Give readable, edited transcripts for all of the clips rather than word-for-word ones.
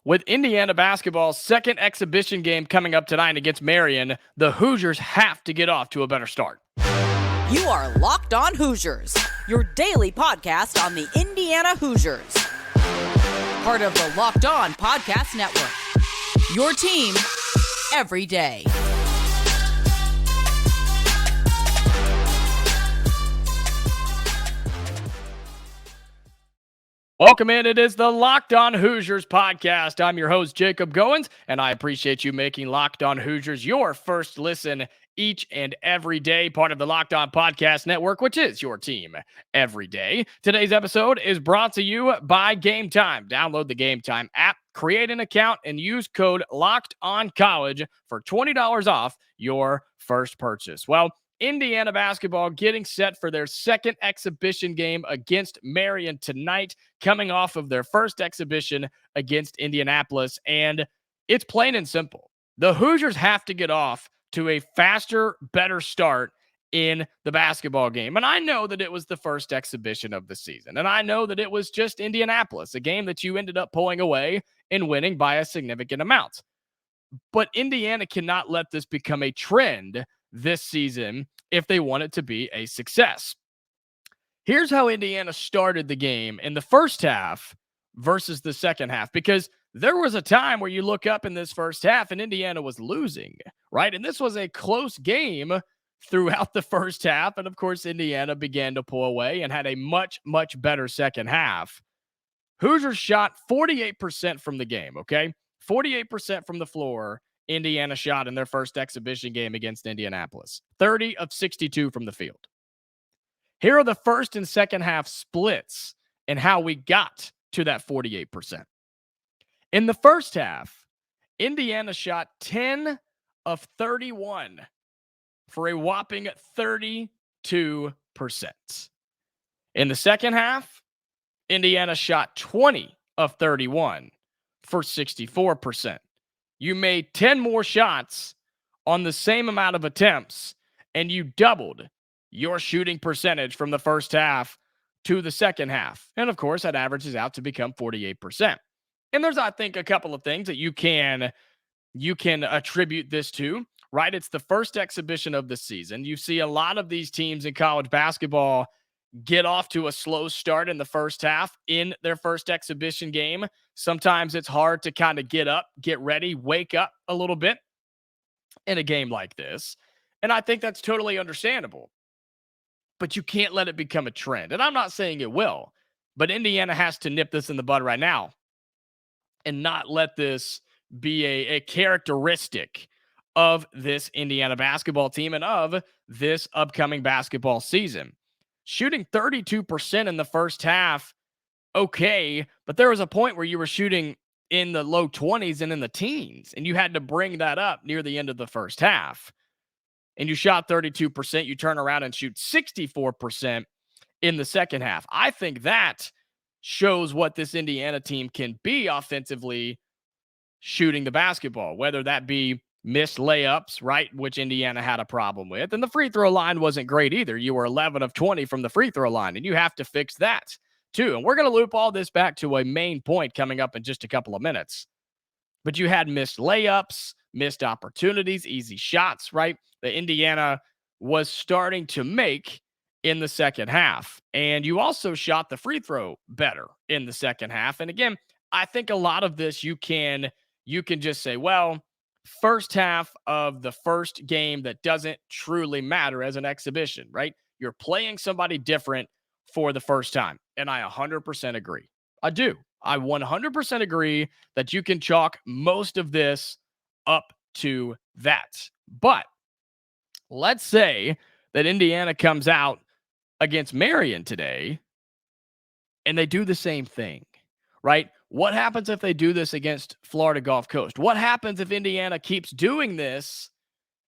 With Indiana basketball's second exhibition game coming up tonight against Marian, the Hoosiers have to get off to a better start. You are Locked On Hoosiers, your daily podcast on the Indiana Hoosiers. Part of the Locked On Podcast Network, your team every day. Welcome in. It is the Locked On Hoosiers podcast. I'm your host, Jacob Goins, and I appreciate you making Locked On Hoosiers your first listen each and every day, part of the Locked On Podcast Network, which is your team every day. Today's episode is brought to you by Game Time. Download the Game Time app, create an account, and use code LOCKEDONCOLLEGE for $20 off your first purchase. Well, Indiana basketball getting set for their second exhibition game against Marian tonight, coming off of their first exhibition against Indianapolis. And it's plain and simple. The Hoosiers have to get off to a faster, better start in the basketball game. And I know that it was the first exhibition of the season. And I know that it was just Indianapolis, a game that you ended up pulling away and winning by a significant amount. But Indiana cannot let this become a trend this season if they want it to be a success. Here's how Indiana started the game in the first half versus the second half, because there was a time where you look up in this first half and Indiana was losing, right? And this was a close game throughout the first half. And of course, Indiana began to pull away and had a much, much better second half. Hoosiers shot 48% from the game, okay? 48% from the floor. Indiana shot in their first exhibition game against Indianapolis. 30 of 62 from the field. Here are the first and second half splits and how we got to that 48%. In the first half, Indiana shot 10 of 31 for a whopping 32%. In the second half, Indiana shot 20 of 31 for 64%. You made 10 more shots on the same amount of attempts, and you doubled your shooting percentage from the first half to the second half. And of course, that averages out to become 48%. And there's, I think, a couple of things that you can attribute this to, right? It's the first exhibition of the season. You see a lot of these teams in college basketball get off to a slow start in the first half in their first exhibition game. Sometimes it's hard to kind of get up, get ready, wake up a little bit in a game like this. And I think that's totally understandable. But you can't let it become a trend. And I'm not saying it will, but Indiana has to nip this in the bud right now and not let this be a characteristic of this Indiana basketball team and of this upcoming basketball season. Shooting 32% in the first half, okay, but there was a point where you were shooting in the low 20s and in the teens, and you had to bring that up near the end of the first half. And you shot 32%, you turn around and shoot 64% in the second half. I think that shows what this Indiana team can be offensively shooting the basketball, whether that be missed layups, right, which Indiana had a problem with. And the free throw line wasn't great either. You were 11 of 20 from the free throw line, and you have to fix that too. And we're going to loop all this back to a main point coming up in just a couple of minutes. But you had missed layups, missed opportunities, easy shots, right? The Indiana was starting to make in the second half. And you also shot the free throw better in the second half. And again, I think a lot of this you can just say, well, first half of the first game that doesn't truly matter as an exhibition, right? You're playing somebody different for the first time. And I 100% agree. I do. I 100% agree that you can chalk most of this up to that. But let's say that Indiana comes out against Marian today and they do the same thing, right? What happens if they do this against Florida Gulf Coast? What happens if Indiana keeps doing this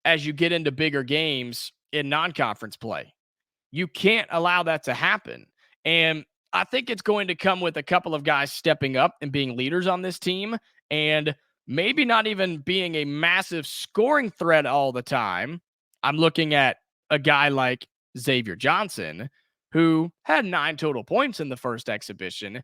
as you get into bigger games in non-conference play? You can't allow that to happen. And I think it's going to come with a couple of guys stepping up and being leaders on this team and maybe not even being a massive scoring threat all the time. I'm looking at a guy like Xavier Johnson, who had 9 total points in the first exhibition,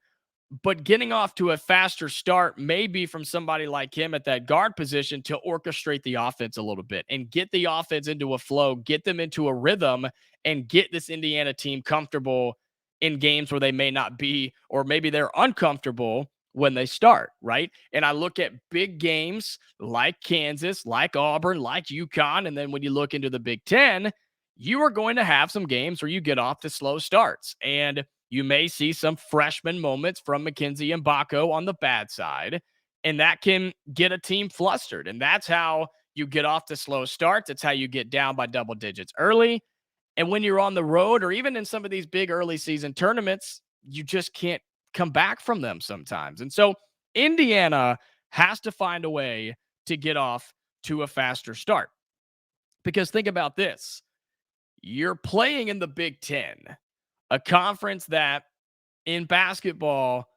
But getting off to a faster start may be from somebody like him at that guard position to orchestrate the offense a little bit and get the offense into a flow, get them into a rhythm, and get this Indiana team comfortable in games where they may not be, or maybe they're uncomfortable when they start, right? And I look at big games like Kansas, like Auburn, like UConn, and then when you look into the Big Ten, you are going to have some games where you get off to slow starts. And you may see some freshman moments from Mackenzie and Mbako on the bad side, and that can get a team flustered. And that's how you get off to slow starts. It's how you get down by double digits early. And when you're on the road or even in some of these big early season tournaments, you just can't come back from them sometimes. And so Indiana has to find a way to get off to a faster start. Because think about this. You're playing in the Big Ten, a conference that in basketball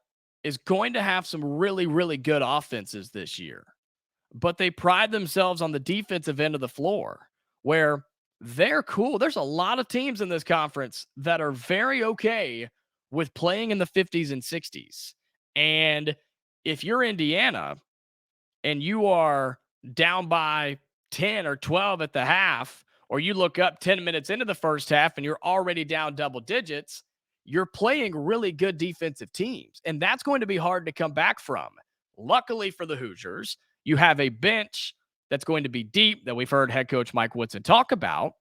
is going to have some really, really good offenses this year. But they pride themselves on the defensive end of the floor where they're cool. There's a lot of teams in this conference that are very okay with playing in the 50s and 60s. And if you're Indiana and you are down by 10 or 12 at the half, or you look up 10 minutes into the first half and you're already down double digits, you're playing really good defensive teams. And that's going to be hard to come back from. Luckily for the Hoosiers, you have a bench that's going to be deep that we've heard head coach Mike Woodson talk about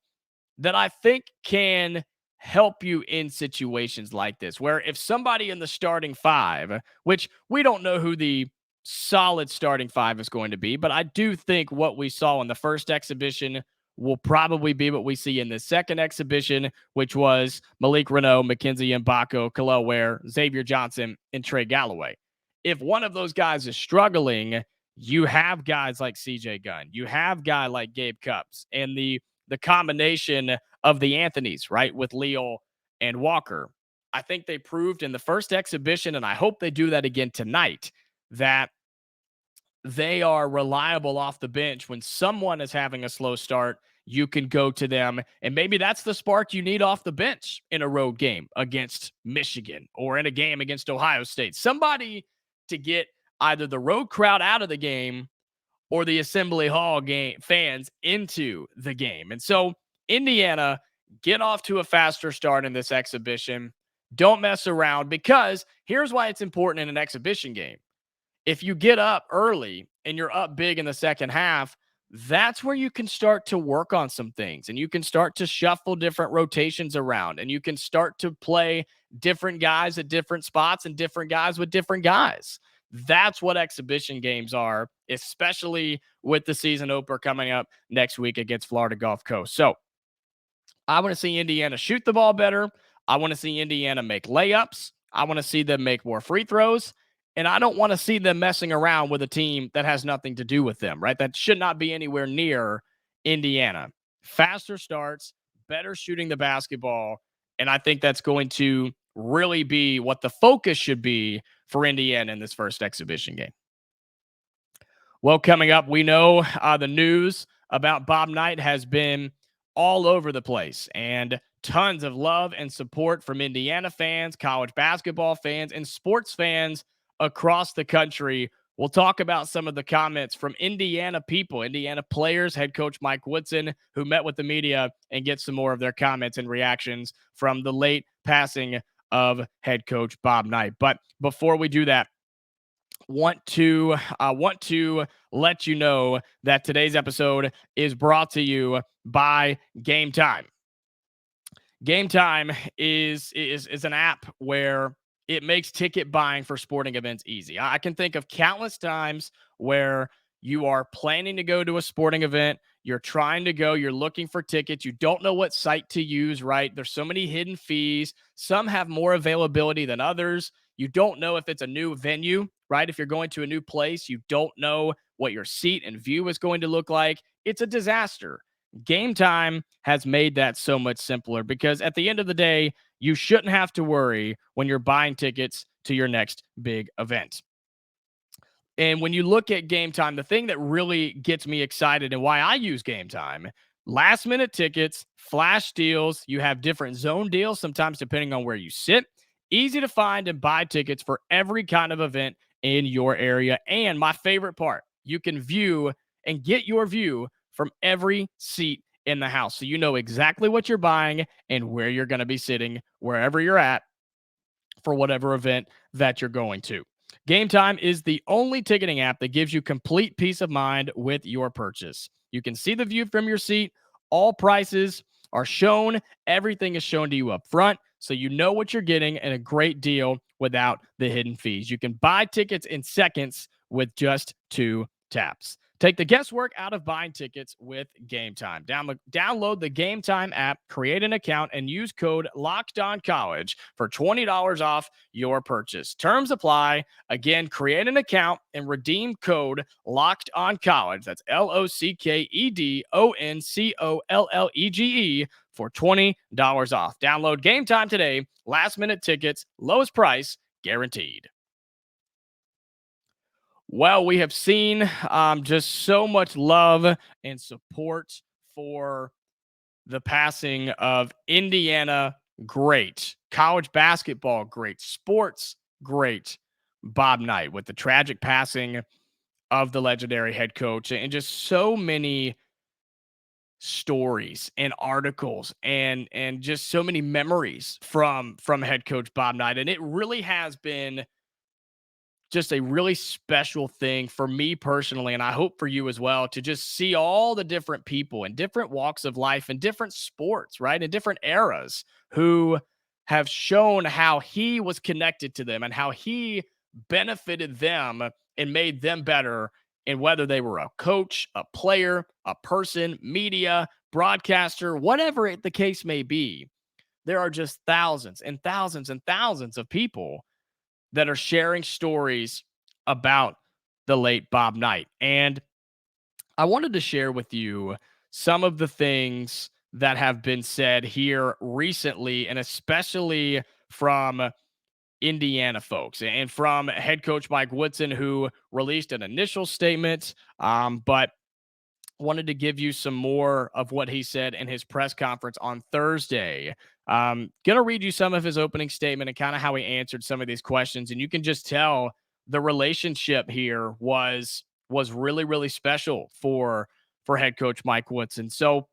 that I think can help you in situations like this, where if somebody in the starting five, which we don't know who the solid starting five is going to be, but I do think what we saw in the first exhibition will probably be what we see in the second exhibition, which was Malik Renault, Mackenzie Mbako, Kalel Ware, Xavier Johnson, and Trey Galloway. If one of those guys is struggling, you have guys like CJ Gunn, you have guy like Gabe Cupps, and the combination of the Anthonys, right, with Leal and Walker. I think they proved in the first exhibition, and I hope they do that again tonight, that they are reliable off the bench. When someone is having a slow start, you can go to them. And maybe that's the spark you need off the bench in a road game against Michigan or in a game against Ohio State. Somebody to get either the road crowd out of the game or the Assembly Hall game fans into the game. And so Indiana, get off to a faster start in this exhibition. Don't mess around, because here's why it's important in an exhibition game. If you get up early and you're up big in the second half, that's where you can start to work on some things, and you can start to shuffle different rotations around, and you can start to play different guys at different spots and different guys with different guys. That's what exhibition games are, especially with the season opener coming up next week against Florida Gulf Coast. So I want to see Indiana shoot the ball better. I want to see Indiana make layups. I want to see them make more free throws. And I don't want to see them messing around with a team that has nothing to do with them, right? That should not be anywhere near Indiana. Faster starts, better shooting the basketball. And I think that's going to really be what the focus should be for Indiana in this first exhibition game. Well, coming up, we know the news about Bob Knight has been all over the place, and tons of love and support from Indiana fans, college basketball fans, and sports fans across the country. We'll talk about some of the comments from Indiana people, Indiana players, head coach Mike Woodson, who met with the media, and get some more of their comments and reactions from the late passing of head coach Bob Knight. But before we do that, want to let you know that today's episode is brought to you by Game Time. Game Time is an app where it makes ticket buying for sporting events easy. I can think of countless times where you are planning to go to a sporting event, you're trying to go, you're looking for tickets, you don't know what site to use, right? There's so many hidden fees. Some have more availability than others. You don't know if it's a new venue, right? If you're going to a new place, you don't know what your seat and view is going to look like. It's a disaster. Game Time has made that so much simpler, because at the end of the day, you shouldn't have to worry when you're buying tickets to your next big event. And when you look at Game Time, the thing that really gets me excited and why I use Game Time, last minute tickets, flash deals, you have different zone deals, sometimes depending on where you sit. Easy to find and buy tickets for every kind of event in your area. And my favorite part, you can view and get your view from every seat in the house. So you know exactly what you're buying and where you're going to be sitting wherever you're at for whatever event that you're going to. Game Time is the only ticketing app that gives you complete peace of mind with your purchase. You can see the view from your seat. All prices are shown. Everything is shown to you up front, so you know what you're getting and a great deal without the hidden fees. You can buy tickets in seconds with just 2 taps. Take the guesswork out of buying tickets with Game Time. Download the Game Time app, create an account, and use code LOCKEDONCollege for $20 off your purchase. Terms apply. Again, create an account and redeem code LOCKEDONCollege. That's LOCKEDONCOLLEGE for $20 off. Download Game Time today. Last minute tickets, lowest price guaranteed. Well, we have seen just so much love and support for the passing of Indiana great, college basketball great, sports great, Bob Knight, with the tragic passing of the legendary head coach, and just so many stories and articles and just so many memories from head coach Bob Knight. And it really has been just a really special thing for me personally, and I hope for you as well, to just see all the different people in different walks of life and different sports, right, in different eras, who have shown how he was connected to them and how he benefited them and made them better, in whether they were a coach, a player, a person, media, broadcaster, whatever the case may be. There are just thousands and thousands and thousands of people that are sharing stories about the late Bob Knight. And I wanted to share with you some of the things that have been said here recently, and especially from Indiana folks and from head coach Mike Woodson, who released an initial statement, but wanted to give you some more of what he said in his press conference on Thursday. Gonna read you some of his opening statement and kind of how he answered some of these questions, and you can just tell the relationship here was really, really special for head coach Mike Woodson. So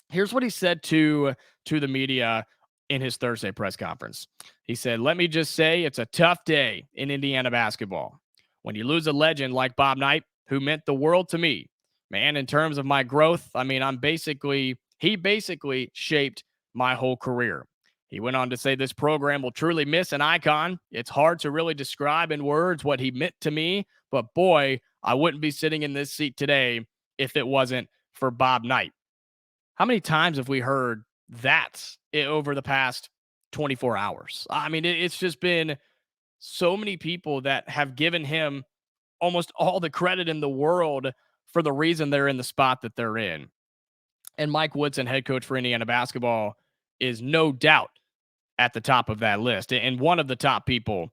here's what he said to the media in his Thursday press conference. He said, "Let me just say it's a tough day in Indiana basketball. When you lose a legend like Bob Knight, who meant the world to me, man, in terms of my growth, I mean, he basically shaped my whole career." He went on to say, "This program will truly miss an icon. It's hard to really describe in words what he meant to me, but boy, I wouldn't be sitting in this seat today if it wasn't for Bob Knight." How many times have we heard that over the past 24 hours? I mean, it's just been so many people that have given him almost all the credit in the world for the reason they're in the spot that they're in. And Mike Woodson, head coach for Indiana basketball, is no doubt at the top of that list and one of the top people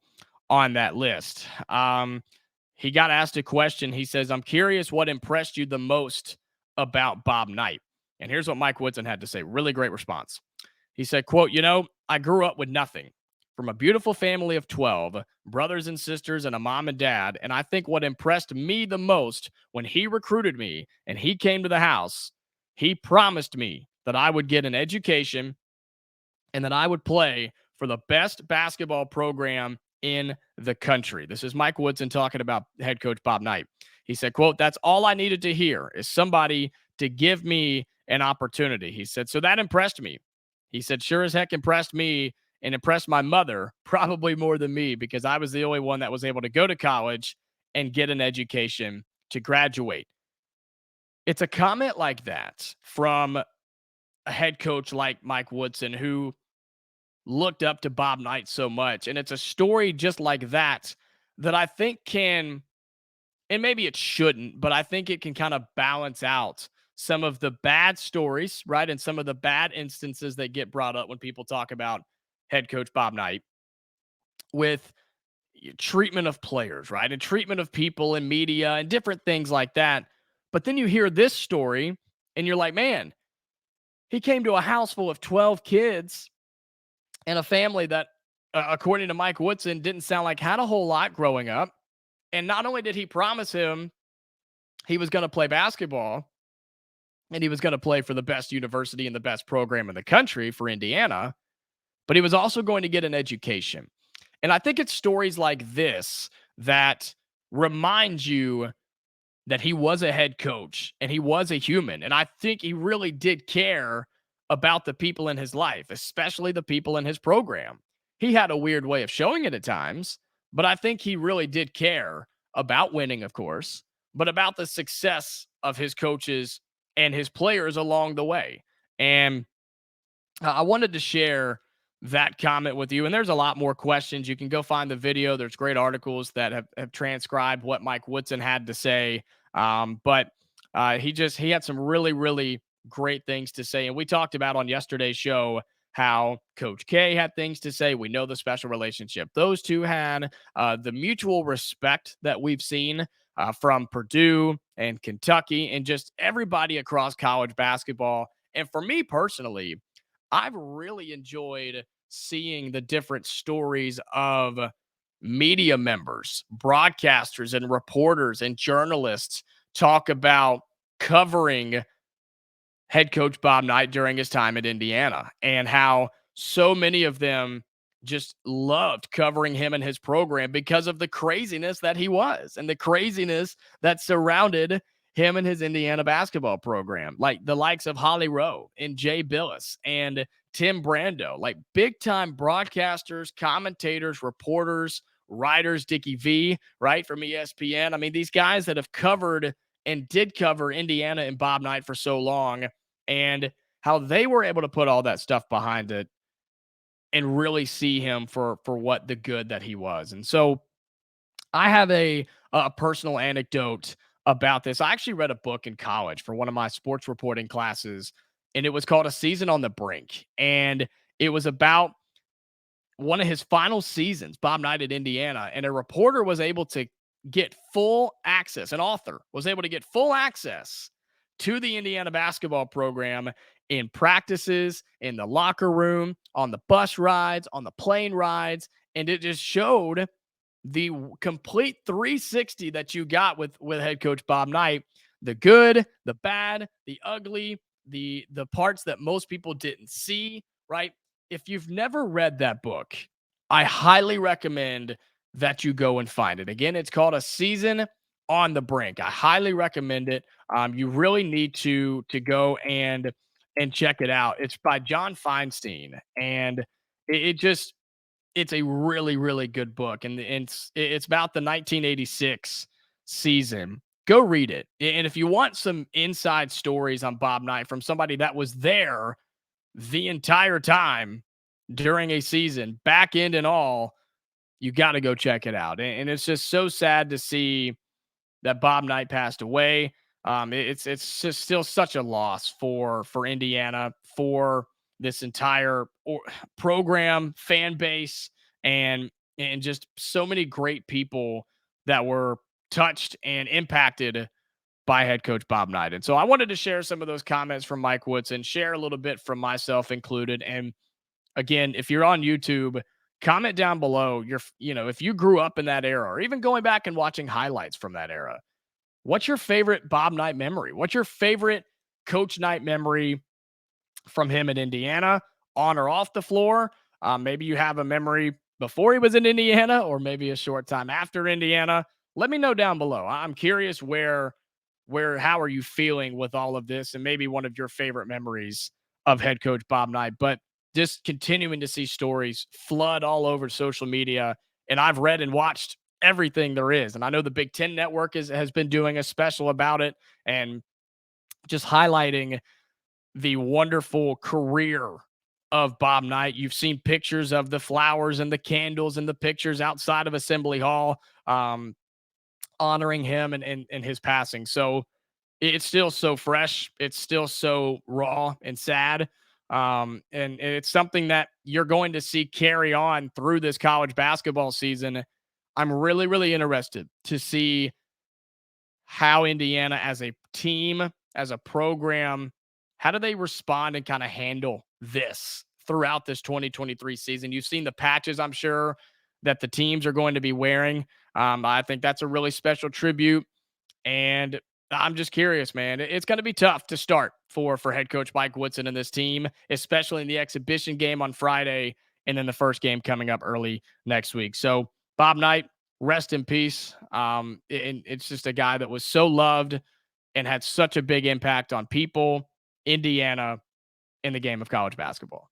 on that list. He got asked a question. He says, "I'm curious what impressed you the most about Bob Knight." And here's what Mike Woodson had to say. Really great response. He said, quote, "I grew up with nothing. From a beautiful family of 12, brothers and sisters, and a mom and dad. And I think what impressed me the most when he recruited me and he came to the house, he promised me that I would get an education and that I would play for the best basketball program in the country." This is Mike Woodson talking about head coach Bob Knight. He said, quote, "That's all I needed to hear is somebody to give me an opportunity." He said, "So that impressed me." He said, "Sure as heck impressed me and impressed my mother probably more than me, because I was the only one that was able to go to college and get an education to graduate." It's a comment like that from a head coach like Mike Woodson, who looked up to Bob Knight so much. And it's a story just like that that I think can, and maybe it shouldn't, but I think it can kind of balance out some of the bad stories, right? And some of the bad instances that get brought up when people talk about head coach Bob Knight, with treatment of players, right? And treatment of people in media and different things like that. But then you hear this story and you're like, man, he came to a house full of 12 kids and a family that according to Mike Woodson, didn't sound like had a whole lot growing up. And not only did he promise him he was going to play basketball and he was going to play for the best university and the best program in the country for Indiana, but he was also going to get an education. And I think it's stories like this that remind you that he was a head coach and he was a human. And I think he really did care about the people in his life, especially the people in his program. He had a weird way of showing it at times, but I think he really did care about winning, of course, but about the success of his coaches and his players along the way. And I wanted to share that comment with you. And there's a lot more questions. You can go find the video. There's great articles that have transcribed what Mike Woodson had to say. But he had some really, really great things to say. And we talked about on yesterday's show how Coach K had things to say. We know the special relationship those two had, the mutual respect that we've seen from Purdue and Kentucky and just everybody across college basketball. And for me personally, I've really enjoyed seeing the different stories of media members, broadcasters, and reporters and journalists talk about covering head coach Bob Knight during his time at Indiana and how so many of them just loved covering him and his program because of the craziness that he was and the craziness that surrounded him and his Indiana basketball program, like the likes of Holly Rowe and Jay Bilas and Tim Brando, like big time broadcasters, commentators, reporters, writers, Dickie V, right, from ESPN. I mean, these guys that have covered and did cover Indiana and Bob Knight for so long, and how they were able to put all that stuff behind it and really see him for what the good that he was. And so I have a personal anecdote about this. I actually read a book in college for one of my sports reporting classes, and it was called A Season on the Brink. And it was about one of his final seasons, Bob Knight at Indiana. And a reporter was able to get full access, an author was able to get full access to the Indiana basketball program in practices, in the locker room, on the bus rides, on the plane rides. And it just showed the complete 360 that you got with head coach Bob Knight, the good, the bad, the ugly, the parts that most people didn't see, right? If you've never read that book, I highly recommend that you go and find it. Again, it's called A Season on the Brink. I highly recommend it. You really need to go and check it out. It's by John Feinstein, and it just it's a really, really good book, and it's about the 1986 season. Go read it. And if you want some inside stories on Bob Knight from somebody that was there the entire time during a season, back end and all, you got to go check it out. And it's just so sad to see that Bob Knight passed away. It's just still such a loss for Indiana, for this entire program, fan base, and just so many great people that were touched and impacted by head coach Bob Knight. And so I wanted to share some of those comments from Mike Woodson, share a little bit from myself included. And again, if you're on YouTube, comment down below if you grew up in that era or even going back and watching highlights from that era. What's your favorite Bob Knight memory? What's your favorite Coach Knight memory from him in Indiana, on or off the floor? Maybe you have a memory before he was in Indiana or maybe a short time after Indiana. Let me know down below. I'm curious how are you feeling with all of this and maybe one of your favorite memories of head coach Bob Knight. But just continuing to see stories flood all over social media. And I've read and watched everything there is. And I know the Big Ten Network has been doing a special about it and just highlighting the wonderful career of Bob Knight. You've seen pictures of the flowers and the candles and the pictures outside of Assembly Hall, honoring him and his passing. So it's still so fresh. It's still so raw and sad. And it's something that you're going to see carry on through this college basketball season. I'm really, really interested to see how Indiana as a team, as a program, how do they respond and kind of handle this throughout this 2023 season. You've seen the patches, I'm sure, that the teams are going to be wearing. I think that's a really special tribute. And I'm just curious, man. It's going to be tough to start for head coach Mike Woodson and this team, especially in the exhibition game on Friday and then the first game coming up early next week. So, Bob Knight, rest in peace. And it's just a guy that was so loved and had such a big impact on people, Indiana, in the game of college basketball.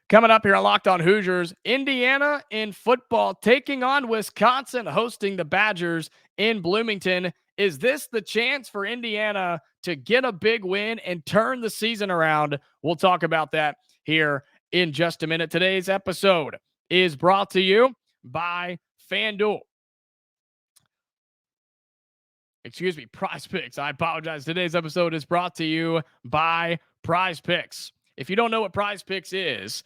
Coming up here on Locked On Hoosiers, Indiana in football taking on Wisconsin, hosting the Badgers in Bloomington. Is this the chance for Indiana to get a big win and turn the season around? We'll talk about that here in just a minute. Today's episode is brought to you by FanDuel. Prize Picks. I apologize. Today's episode is brought to you by Prize Picks. If you don't know what Prize Picks is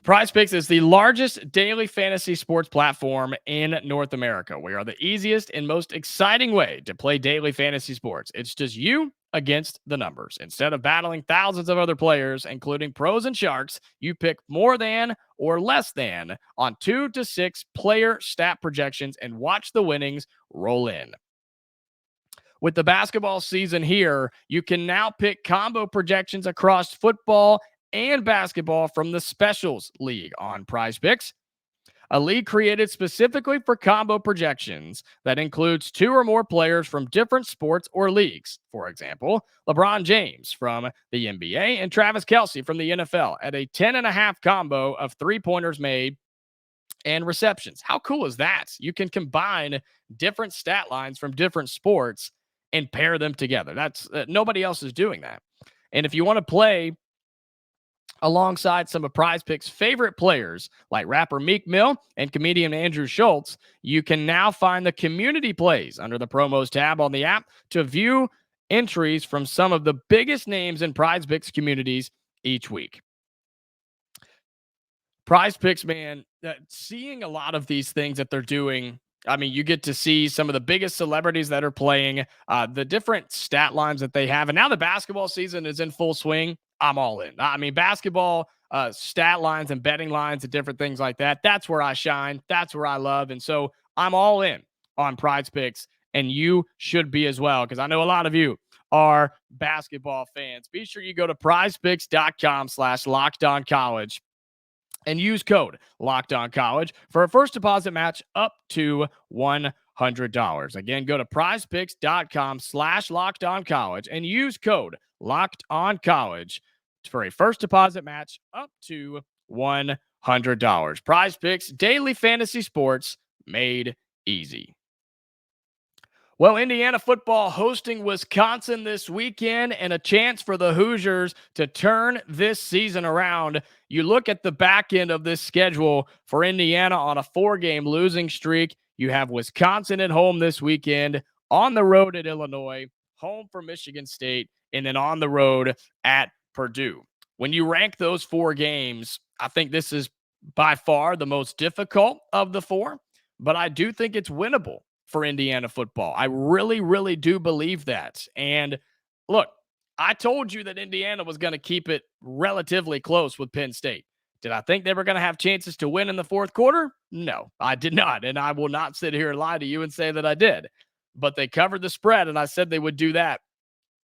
the largest daily fantasy sports platform in North America. We are the easiest and most exciting way to play daily fantasy sports. It's just you against the numbers. Instead of battling thousands of other players, including pros and sharks, you pick more than or less than on 2 to 6 player stat projections and watch the winnings roll in. With the basketball season here, you can now pick combo projections across football and basketball from the Specials League on Prize Picks, a league created specifically for combo projections that includes 2 or more players from different sports or leagues. For example, LeBron James from the NBA and Travis Kelce from the NFL at a 10.5 combo of 3-pointers made and receptions. How cool is that? You can combine different stat lines from different sports and pair them together. That's nobody else is doing that. And if you want to play alongside some of Prize Picks' favorite players like rapper Meek Mill and comedian Andrew Schultz, you can now find the community plays under the promos tab on the app to view entries from some of the biggest names in Prize Picks communities each week. Prize Picks, man, seeing a lot of these things that they're doing. I mean, you get to see some of the biggest celebrities that are playing, the different stat lines that they have. And now the basketball season is in full swing. I'm all in. I mean, basketball stat lines and betting lines and different things like that. That's where I shine. That's where I love. And so I'm all in on Prize Picks, and you should be as well, because I know a lot of you are basketball fans. Be sure you go to prizepicks.com/lockedoncollege and use code LOCKEDONCollege for a first deposit match up to $100. Again, go to prizepicks.com/lockedoncollege and use code LOCKEDONCollege for a first deposit match up to $100. Prize Picks, daily fantasy sports made easy. Well, Indiana football hosting Wisconsin this weekend and a chance for the Hoosiers to turn this season around. You look at the back end of this schedule for Indiana on a 4-game losing streak. You have Wisconsin at home this weekend, on the road at Illinois, home for Michigan State, and then on the road at Purdue. When you rank those 4 games, I think this is by far the most difficult of the 4, but I do think it's winnable for Indiana football. I really, really do believe that. And look, I told you that Indiana was going to keep it relatively close with Penn State. Did I think they were going to have chances to win in the fourth quarter? No, I did not. And I will not sit here and lie to you and say that I did. But they covered the spread, and I said they would do that.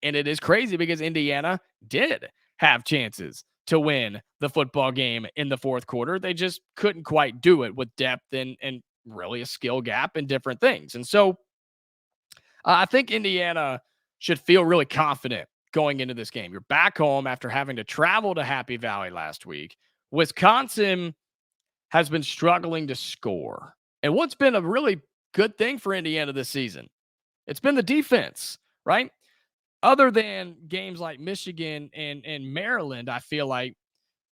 And it is crazy because Indiana did have chances to win the football game in the fourth quarter. They just couldn't quite do it with depth and really a skill gap and different things. And so I think Indiana should feel really confident going into this game. You're back home after having to travel to Happy Valley last week. Wisconsin has been struggling to score. And what's been a really good thing for Indiana this season? It's been the defense, right? Other than games like Michigan and Maryland, I feel like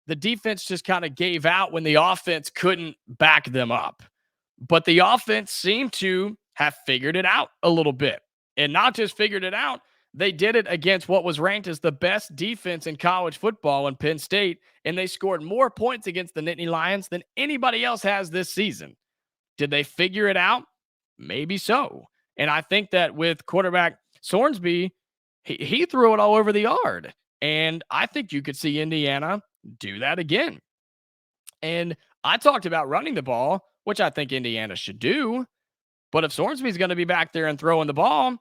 the defense just kind of gave out when the offense couldn't back them up. But the offense seemed to have figured it out a little bit. And not just figured it out, they did it against what was ranked as the best defense in college football in Penn State, and they scored more points against the Nittany Lions than anybody else has this season. Did they figure it out? Maybe so. And I think that with quarterback Sornsby, he threw it all over the yard. And I think you could see Indiana do that again. And I talked about running the ball, which I think Indiana should do. But if Sorensby's going to be back there and throwing the ball,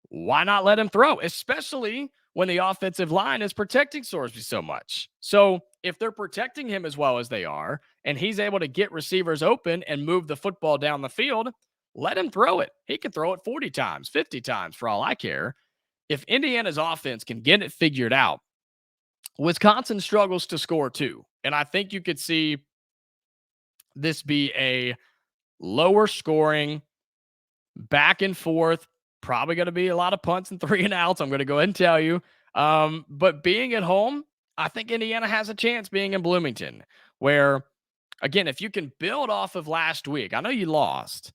why not let him throw, especially when the offensive line is protecting Sorsby so much? So if they're protecting him as well as they are, and he's able to get receivers open and move the football down the field, let him throw it. He can throw it 40 times, 50 times for all I care. If Indiana's offense can get it figured out, Wisconsin struggles to score too. And I think you could see this be a lower scoring, back and forth, probably going to be a lot of punts and 3 and outs. I'm going to go ahead and tell you. But being at home, I think Indiana has a chance being in Bloomington, where, again, if you can build off of last week, I know you lost,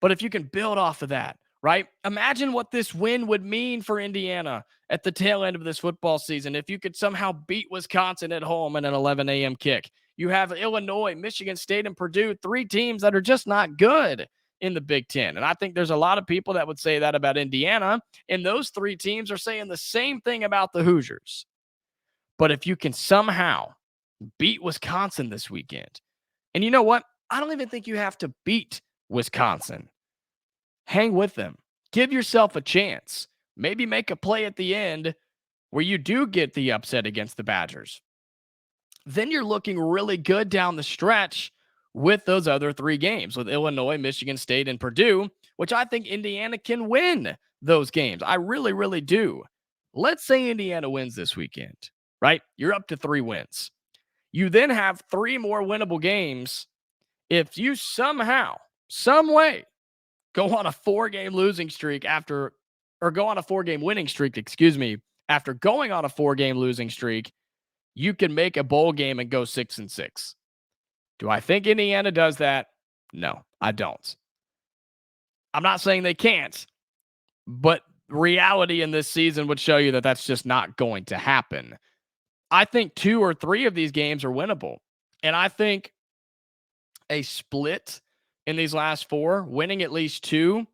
but if you can build off of that, right? Imagine what this win would mean for Indiana at the tail end of this football season. If you could somehow beat Wisconsin at home in an 11 a.m. kick, you have Illinois, Michigan State, and Purdue, 3 teams that are just not good in the Big Ten. And I think there's a lot of people that would say that about Indiana. And those 3 teams are saying the same thing about the Hoosiers. But if you can somehow beat Wisconsin this weekend, and you know what? I don't even think you have to beat Wisconsin. Hang with them. Give yourself a chance. Maybe make a play at the end where you do get the upset against the Badgers. Then you're looking really good down the stretch with those other 3 games with Illinois, Michigan State, and Purdue, which I think Indiana can win those games. I really, really do. Let's say Indiana wins this weekend, right? You're up to 3 wins. You then have 3 more winnable games. If you somehow, some way, go on a 4-game losing streak after, or go on a 4-game winning streak, after going on a 4-game losing streak, you can make a bowl game and go 6-6. Do I think Indiana does that? No, I don't. I'm not saying they can't, but reality in this season would show you that that's just not going to happen. I think 2 or 3 of these games are winnable. And I think a split in these last 4, winning at least 2,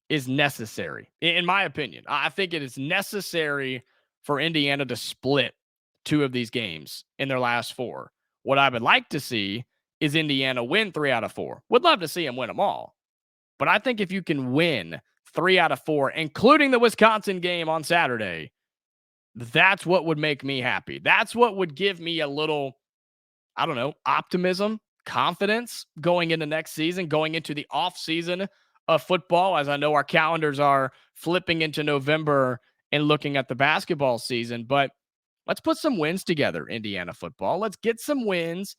is necessary, in my opinion. I think it is necessary for Indiana to split 2 of these games in their last 4. What I would like to see is Indiana win 3 out of 4. Would love to see them win them all. But I think if you can win 3 out of 4, including the Wisconsin game on Saturday, that's what would make me happy. That's what would give me a little, I don't know, optimism, confidence going into next season, going into the offseason of football, as I know our calendars are flipping into November and looking at the basketball season. But let's put some wins together, Indiana football. Let's get some wins,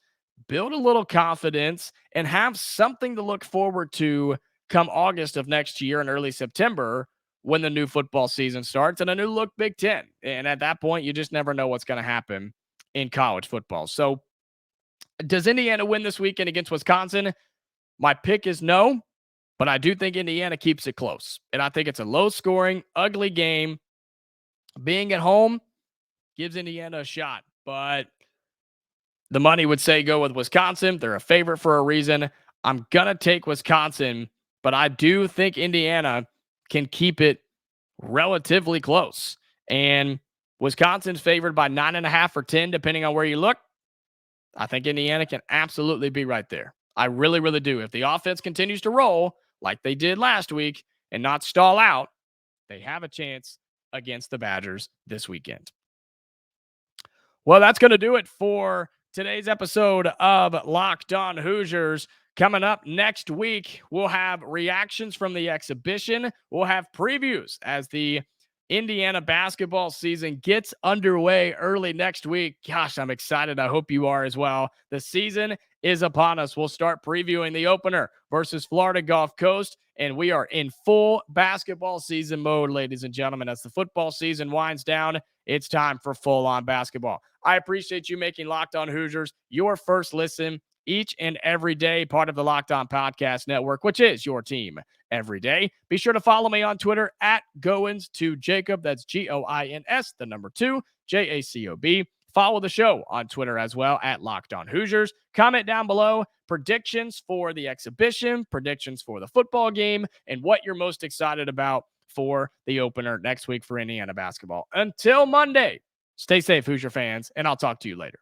build a little confidence, and have something to look forward to come August of next year and early September when the new football season starts and a new look Big Ten. And at that point, you just never know what's going to happen in college football. So does Indiana win this weekend against Wisconsin? My pick is no, but I do think Indiana keeps it close. And I think it's a low-scoring, ugly game. Being at home gives Indiana a shot, but the money would say go with Wisconsin. They're a favorite for a reason. I'm going to take Wisconsin, but I do think Indiana can keep it relatively close. And Wisconsin's favored by 9.5 or 10, depending on where you look. I think Indiana can absolutely be right there. I really, really do. If the offense continues to roll like they did last week and not stall out, they have a chance against the Badgers this weekend. Well, that's going to do it for today's episode of Locked On Hoosiers. Coming up next week, we'll have reactions from the exhibition. We'll have previews as the Indiana basketball season gets underway early next week. Gosh, I'm excited. I hope you are as well. The season is upon us. We'll start previewing the opener versus Florida Gulf Coast, and we are in full basketball season mode, ladies and gentlemen. As the football season winds down, it's time for full-on basketball. I appreciate you making Locked On Hoosiers your first listen each and every day, part of the Locked On Podcast Network, which is your team every day. Be sure to follow me on Twitter at Goins2Jacob. That's Goins, the number 2, Jacob. Follow the show on Twitter as well at Locked On Hoosiers. Comment down below predictions for the exhibition, predictions for the football game, and what you're most excited about for the opener next week for Indiana basketball. Until Monday, Stay safe, Hoosier fans, and I'll talk to you later.